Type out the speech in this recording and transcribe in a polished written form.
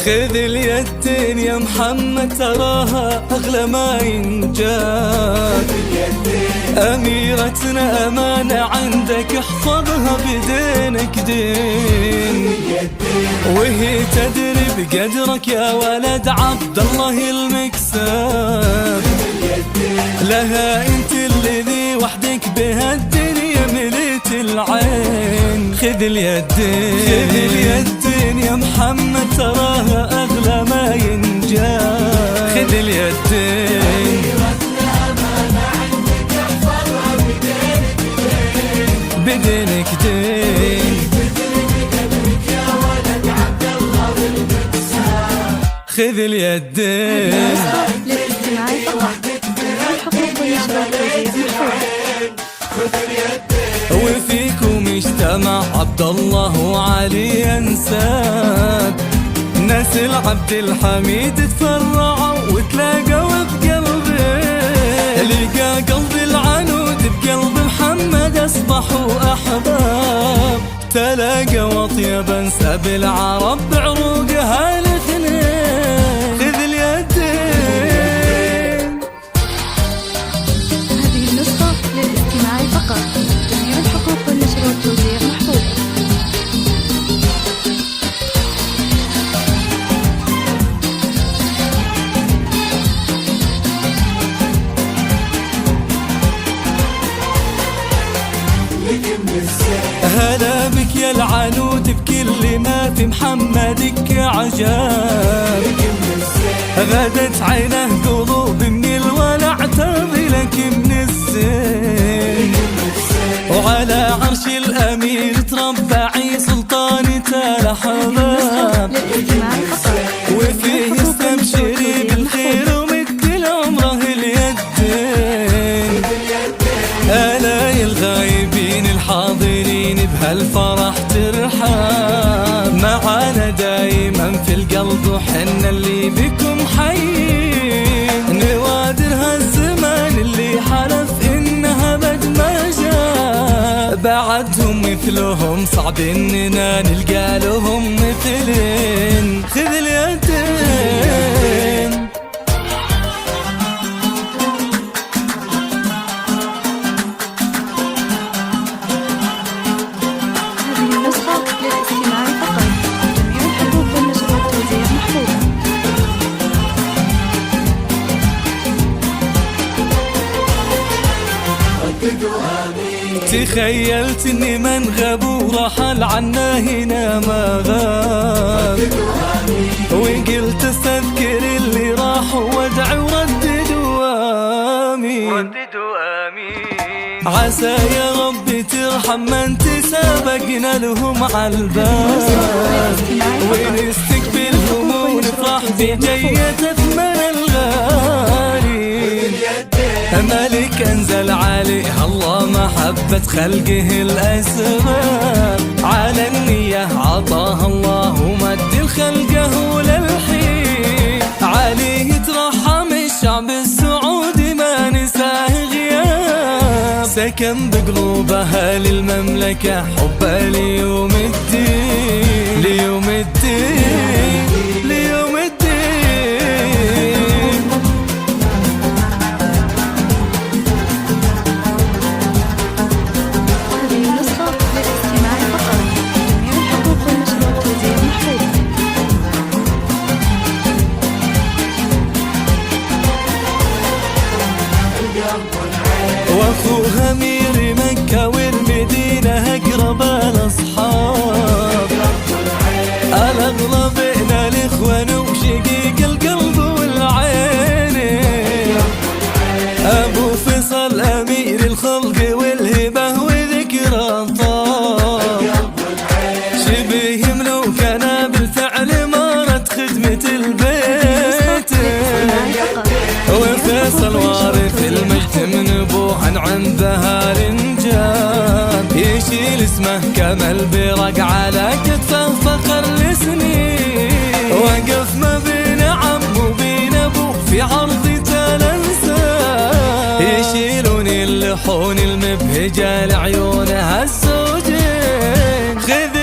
خذ اليدين يا محمد تراها أغلى ما ينجاب. أميرتنا أمانة عندك احفظها بدينك دين، وهي تدري بقدرك يا ولد عبد الله المكسب. لها انت الذي وحدك بهالدنيا مليت العين. خذ اليدين خذ اليدين يا محمد تراها أغلى ما ينجاب. خذ اليدين بدينك دين. خذ اليدين وفيكم اجتمع عبد الله وعلي انساب. ناس العبد الحميد تفرعوا وتلاقوا بقلبي، لقى قلب العنود بقلب محمد اصبحوا احباب. تلاقى واطيب انساب العرب بعروقها الاثنين. خذ اليدين. هذه النسخة للاستماع فقط، جميع الحقوق والنشر والتوزيع محفوظة. هلا بك يا العنود بكل ما في محمدك عجاب. غدت عينه قلوب من الولع ترضي لك من الزين. وعلى عرش الأمير تربعي سلطانة الأحباب، وفيه استبشري بالخير ومد العمره اليدين. آلاء الغايبين الحاضرين بهالفرح ترحاب، معانا دايما في القلب وحنا اللي بكم حيين. نوادر هالزمان اللي حلف إنها بد ما جاء، بعدهم مثلهم صعب إننا نلقى لهم مثلين. خذ اليدين. للاستماع فقط، جميع الحقوق والنشر والتوزيع محفوظة. تخيلت اني من غاب ورحل عنا هنا ما غاب، وقلت استذكر اللي راح وادعي ورددوا امين. عسى يا ربي ترحم من تسابقنا لهم عالباب، ونستقبلهم ونفرح بجية ثمن الغالي. ملك انزل عليه الله محبة خلقه الاسباب، على النية عطاها الله ومد الخلقه للحين. عليه ترحم الشعب السعودي ما نساه غياب، سكن بقلوب اهالي المملكة حبه ليوم الدين. ليوم الدين ليوم الدين. واخوها امير مكة والمدينة اقرب الاصحاب، الاغلب بين الاخوان وشقيق القلب والعين. ابو فيصل امير الخلق والهبة وذكرى الطاب، شبيه ملوك انا بالفعل مارت خدمة البيت. وفيصل وارث المجد من ابوه عن ذهار جاب، يشيل اسمه كما البرق على كتفه فخر لسنين. وقف ما بين عم وبين ابوه في عرض الانساب، يشيلون اللحون المبهجة لعيونها الزوجين. خذ